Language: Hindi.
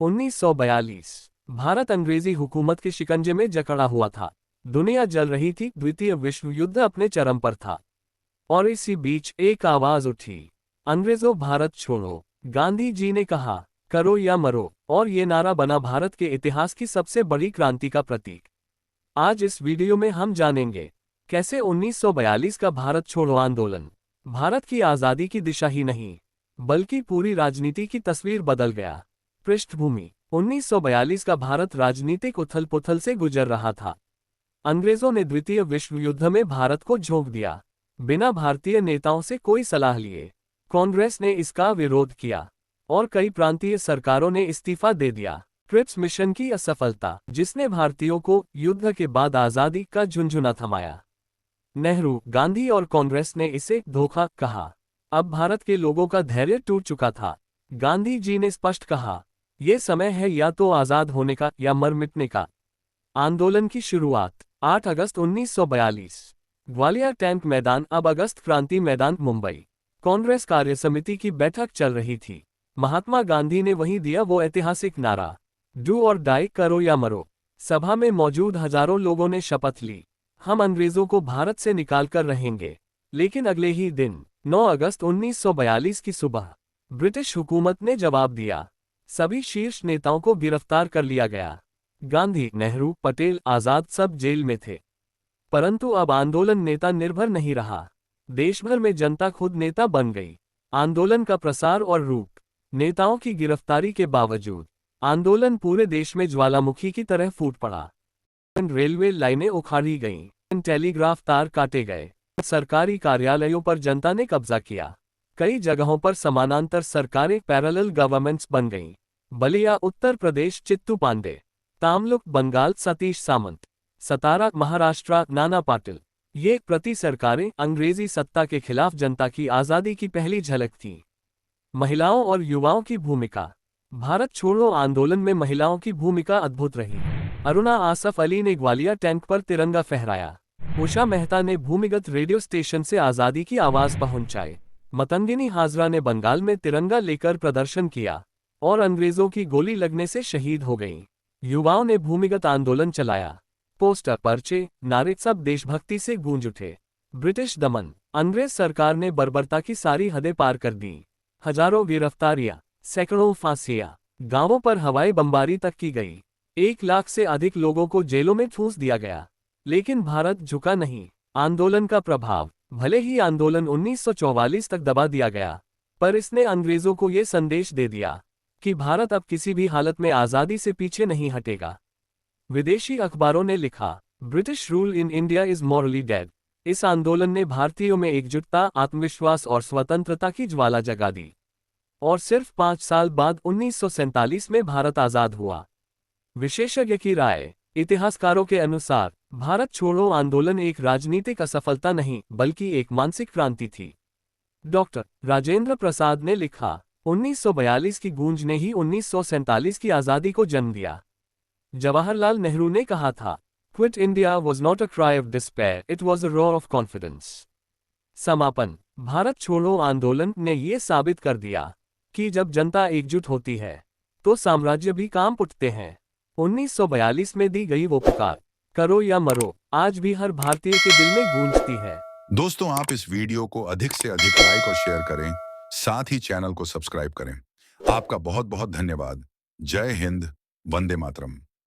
1942 भारत अंग्रेजी हुकूमत के शिकंजे में जकड़ा हुआ था। दुनिया जल रही थी, द्वितीय विश्व युद्ध अपने चरम पर था। और इसी बीच एक आवाज उठी, अंग्रेजों भारत छोड़ो। गांधी जी ने कहा, करो या मरो, और ये नारा बना भारत के इतिहास की सबसे बड़ी क्रांति का प्रतीक। आज इस वीडियो में हम जानेंगे कैसे 1942 का भारत छोड़ो आंदोलन भारत की आज़ादी की दिशा ही नहीं बल्कि पूरी राजनीति की तस्वीर बदल गया। पृष्ठभूमि: 1942 का भारत राजनीतिक उथल पुथल से गुजर रहा था। अंग्रेजों ने द्वितीय विश्व युद्ध में भारत को झोंक दिया। बिना भारतीय नेताओं से कोई सलाह लिए कांग्रेस ने इसका विरोध किया और कई प्रांतीय सरकारों ने इस्तीफा दे दिया। क्रिप्स मिशन की असफलता, जिसने भारतीयों को युद्ध के बाद आज़ादी का झुंझुना थमाया। नेहरू, गांधी और कांग्रेस ने इसे धोखा कहा। अब भारत के लोगों का धैर्य टूट चुका था। गांधी जी ने स्पष्ट कहा, यह समय है या तो आज़ाद होने का या मर मिटने का। आंदोलन की शुरुआत 8 अगस्त 1942, ग्वालियर टैंक मैदान, अब अगस्त क्रांति मैदान, मुंबई। कांग्रेस कार्यसमिति की बैठक चल रही थी। महात्मा गांधी ने वहीं दिया वो ऐतिहासिक नारा, डू और डाई, करो या मरो। सभा में मौजूद हजारों लोगों ने शपथ ली, हम अंग्रेजों को भारत से निकाल कर रहेंगे। लेकिन अगले ही दिन 9 अगस्त 1942 की सुबह ब्रिटिश हुकूमत ने जवाब दिया। सभी शीर्ष नेताओं को गिरफ्तार कर लिया गया। गांधी, नेहरू, पटेल, आजाद सब जेल में थे। परंतु अब आंदोलन नेता निर्भर नहीं रहा। देश भर में जनता खुद नेता बन गई। आंदोलन का प्रसार और रूप: नेताओं की गिरफ्तारी के बावजूद आंदोलन पूरे देश में ज्वालामुखी की तरह फूट पड़ा। रेलवे लाइनें उखाड़ी गईं, टेलीग्राफ तार काटे गए, सरकारी कार्यालयों पर जनता ने कब्जा किया। कई जगहों पर समानांतर सरकारें, पैरेलल गवर्नमेंट्स बन गईं। बलिया उत्तर प्रदेश, चित्तू पांडे। तामलुक बंगाल, सतीश सामंत। सतारा महाराष्ट्र, नाना पाटिल। ये प्रति सरकारें अंग्रेजी सत्ता के खिलाफ जनता की आज़ादी की पहली झलक थी। महिलाओं और युवाओं की भूमिका: भारत छोड़ो आंदोलन में महिलाओं की भूमिका अद्भुत रही। अरुणा आसफ अली ने ग्वालियर टैंक पर तिरंगा फहराया। उषा मेहता ने भूमिगत रेडियो स्टेशन से आज़ादी की आवाज़ पहुंचाई। मतंगिनी हाजरा ने बंगाल में तिरंगा लेकर प्रदर्शन किया और अंग्रेजों की गोली लगने से शहीद हो गईं। युवाओं ने भूमिगत आंदोलन चलाया। पोस्टर, पर्चे, नारे सब देशभक्ति से गूंज उठे। ब्रिटिश दमन: अंग्रेज सरकार ने बर्बरता की सारी हदें पार कर दी। हजारों गिरफ्तारियां, सैकड़ों फांसियां, गांवों पर हवाई बमबारी तक की गई। 1 लाख से अधिक लोगों को जेलों में ठूंस दिया गया। लेकिन भारत झुका नहीं। आंदोलन का प्रभाव: भले ही आंदोलन 1944 तक दबा दिया गया, पर इसने अंग्रेजों को ये संदेश दे दिया कि भारत अब किसी भी हालत में आज़ादी से पीछे नहीं हटेगा। विदेशी अखबारों ने लिखा, British rule in India is morally dead. इस आंदोलन ने भारतीयों में एकजुटता, आत्मविश्वास और स्वतंत्रता की ज्वाला जगा दी। और सिर्फ 5 साल बाद 1947 में भारत आज़ाद हुआ। विशेषज्ञ की राय: इतिहासकारों के अनुसार भारत छोड़ो आंदोलन एक राजनीतिक असफलता नहीं बल्कि एक मानसिक क्रांति थी। डॉक्टर राजेंद्र प्रसाद ने लिखा, 1942 की गूंज ने ही 1947 की आज़ादी को जन्म दिया। जवाहरलाल नेहरू ने कहा था, quit India was not a cry of despair, it was a roar of confidence. समापन: भारत छोड़ो आंदोलन ने यह साबित कर दिया कि जब जनता एकजुट होती है तो साम्राज्य भी कांप उठते हैं। 1942 में दी गई वो पुकार, करो या मरो, आज भी हर भारतीय के दिल में गूंजती है। दोस्तों, आप इस वीडियो को अधिक से अधिक लाइक और शेयर करें, साथ ही चैनल को सब्सक्राइब करें। आपका बहुत बहुत धन्यवाद। जय हिंद, वंदे मातरम।